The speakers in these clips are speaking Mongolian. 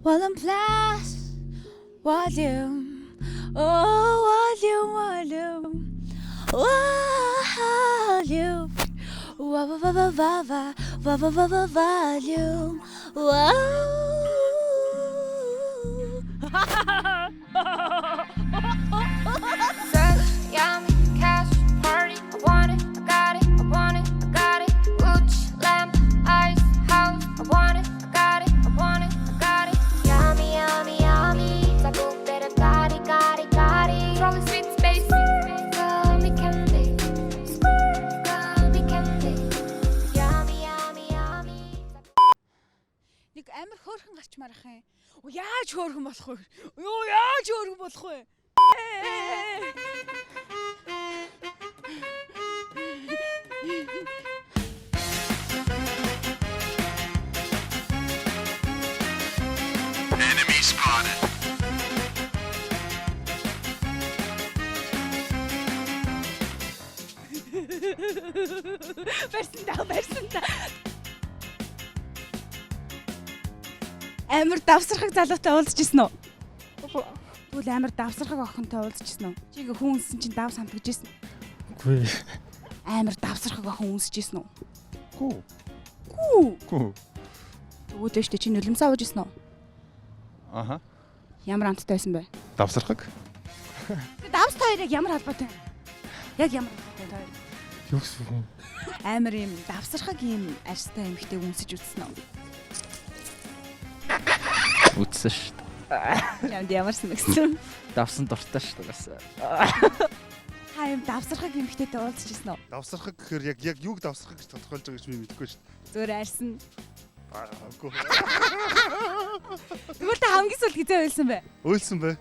Volume plus volume. Oh, volume. Volume. Volume. Fresh, yummy, cash, party. I want it, I got it, I want it, I got it. Gucci, lamp, ice, house. I want it, I got it, I want it, I got it. Yummy, yummy, yummy. Zaboom, better got it, got it, got it. Rolling sweet space. Gummy candy. Gummy candy. Yummy, yummy, yummy. Нэг амар хөөрхөн гарчмаар ах юм. Яаж хөөрхөн болох вэ? Юу яаж хөөрхөн болох вэ? Enemy spotted. Барьсан та. Амар давсархаг залуутай уулзчихсан уу? Тэгвэл амар давсархаг охинтой уулзчихсан уу? Чи ингээ хүн үнсэн чинь дав сантагжсэн. Үгүй. Амар давсархаг охин үнсэжсэн үү? Гүү. Гүү. Тэгвэл өштэй чи нулимсаа уужсэн уу? Аха. Ямар амттай байсан бэ? Давсархаг. Давс хоёрыг ямар холбоотой? Яг ямар холбоотой хоёр? Юу гэсэн юм? Амар юм давсархаг юм арьстай эмхтэй үнсэж үзсэн үү? Үтсэн шүү дээ. Ямарсан гэсэн. Давсан дуртай шүү дээ. Та юм давсархаг эмхтэйтэй уулзчихсан уу? Давсархаг гэхээр яг юуг давсархаг гэж тодорхойлж байгаа гэж би мэдэхгүй шүү дээ. Зөөр арьсан. Үгүй. Тэгвэл та хамгийн сүүлд хизээ ойлсон бэ? Ойлсон бай.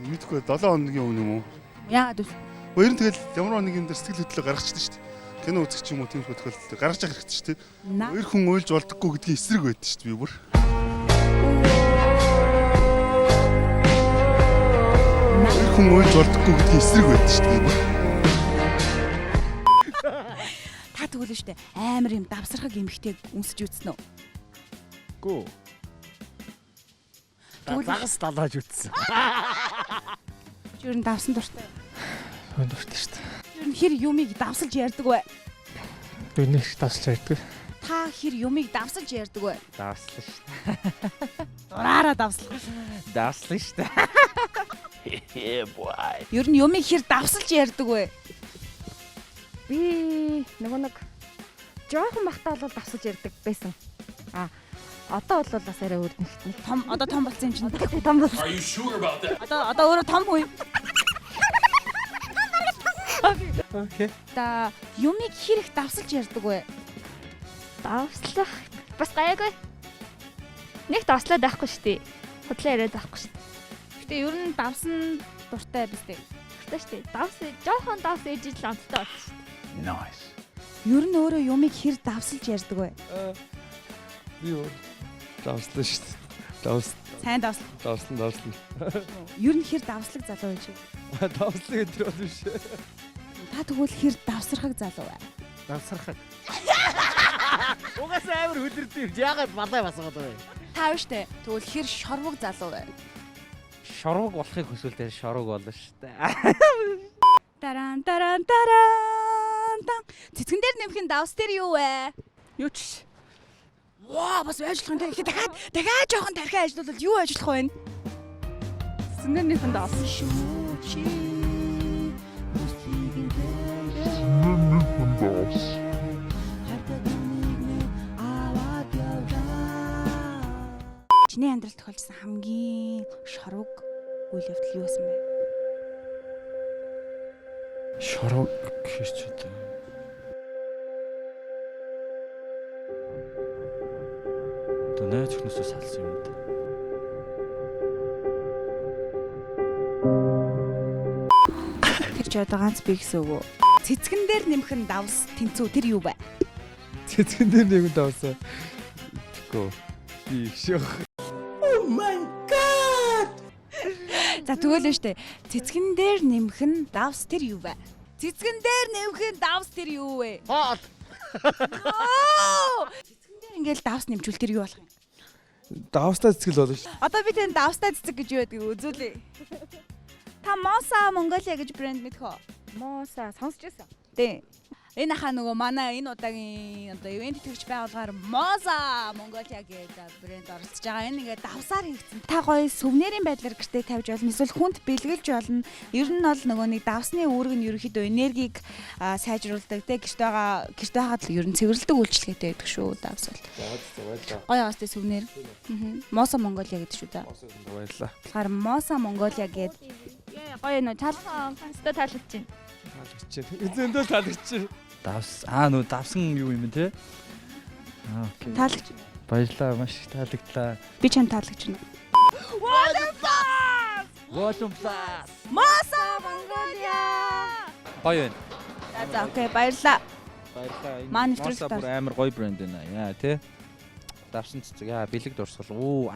Мэдэхгүй 7 хоногийн өмнө юм уу? Яагаад вэ? Хоёр нь тэгэл ямар нэг юм дээр сэтгэл хөдлөлөө гаргачихсан шүү дээ. Кино үзэх ч юм уу тийм тохиолдолд гаргаж явах хэрэгтэй шүү дээ. Хоёр хүн уйлж болдоггүй гэдгийн эсрэг байдаг шүү дээ би бүр. Хоёр хүн уйлж болдоггүй гэдгийн эсрэг байдаг шүү дээ би бүр. Та тэгвэл шүү дээ амар юм давсархаг эмхтэйг үнсэж үзсэн үү? Гүү. Загас талааж үтсэн. Чи ер нь давсан дуртай. Хөөнд дуртай шүү дээ. Ер нь хэр юмыг давсалж ярьдаг вэ? Би нэг давсалж ярьдаг. Та хэр юмыг давсалж ярьдаг вэ? Давслаа шүү дээ. Дураараа давслах. Давслаа шүү дээ. Boy. Ер нь юмыг хэр давсалж ярьдаг вэ? Би нэг жоохон бахтаа бол давсаж ярьдаг байсан. Одоо бол бас арай өөр нэгт. Одоо том болсон юм чинь. Том болсон. Are you sure about that? Одоо өөрөө том хүн. Окей. Та юмыг хэр их давсалж ярьдаг вэ? Давслах бас гайгүй. Нэг давслаад байхгүй шүү дээ. Худлаа яриад байхгүй шүү дээ. Гэтэ ер нь давсан дуртай биз дээ. Дуртай шүү дээ. Давс жоохон давс ээж л онцтой болсон шүү дээ. Nice. Ер нь өөрөө юмыг хэр давсалж ярьдаг вэ? Би өөр давслаа шүү дээ. Давс. Сайн давсал. Давслаа. Ер нь хэр давслаг залуу байж вэ? Давслаа гэдэг бол биш. Та тэгвэл хэр давсархаг залуу вэ? Давсархаг. Угаас амар хүлэрдэв. Яагаад балай басгаад вэ? Та вэ штэ. Тэгвэл хэр шорвог залуу вэ? Шорвог болохыг хүсвэл тэр шорвог болно шүү дээ. Таран. Цэцгэн дээр нэмхэн давс тэр юу вэ? Юу ч. Ваа, бас ажиллах юм те. Дахиад жоохон тархиа ажиллавал юу ажиллах вэ? Цэцгэн дээр нэмхэн давс. Чиний амьдралд тохиолдсон хамгийн шорвог үйл явдал юу байсан бэ? Шорвог гэж үү. Тэнэ чихнэсээ салсан юм да. Тэр ч одоо ганц би гэсэн үг үү? Цэцгэн дээр нэмхэн давс тэнцүү тэр юу вэ? Цэцгэн дээр нэг давсаа. Тэгэхгүй. Би их шох. За тэгвэл нь штэ. Цэцгэн дээр нэмхэн давс тэр юу вэ? Цэцгэн дээр нэмхэн давс тэр юу вэ? Хоол. Цэцгэн дээр ингээл давс нэмжүүл тэр юу болох юм? Давстай цэцгэл болно шүү. Одоо би тань давстай цэцэг гэж юу байдгийг үзүүлээ. Та Моса Mongolia гэж брэнд мэдэх үү? Мууса сонсч байсан. Тий. Энэ хаа нөгөө манай энэ удаагийн одоо ивент төгч байгууллагаар Mosa Mongolia гэдэг брэнд оролцож байгаа. Энэ ингээд давсаар хийгдсэн. Та гоё сүвнэрийн байдлаар гэртээ тавьж болно. Эсвэл хүнд бэлгэлж болно. Ер нь бол нөгөө нэг давсны үүрэг нь ерөнхийдөө энергийг сайжруулдаг. Тэ гэртээ хаад л ер нь цэвэрлдэг үйлчлэгээтэй байдаг шүү давс бол. Гоё яастай сүвнэр. Mosa Mongolia гэдэг шүү дээ. Баярлаа. Тэгэхээр Mosa Mongolia гэдэг гоё нөө Констоо таалагдж байна. Эзэндөө таалагдчих. Давс нөө давсан юу юм бэ те? Окей. таалагч. Баярлалаа, маш их таалагдлаа. Би чам таалагч нь. Welcome class. Mosa Mongolia. Гоё байна. За окей баярлаа. Баярлалаа. Маань Моса нэвтрүүлэгт бүр амар гоё брэнд байна. Яа тий. Давсан цэцэг бэлэг дурсгал. Оо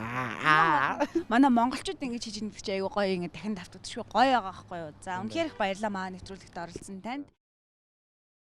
Манай монголчууд ингэж хийж байгаа чи айгүй гоё ингэ дахин давтдаг шүү. Гоё байгаа байхгүй юу? За үнэхээр их баярлалаа маа нэвтрүүлэгт оролцсон танд.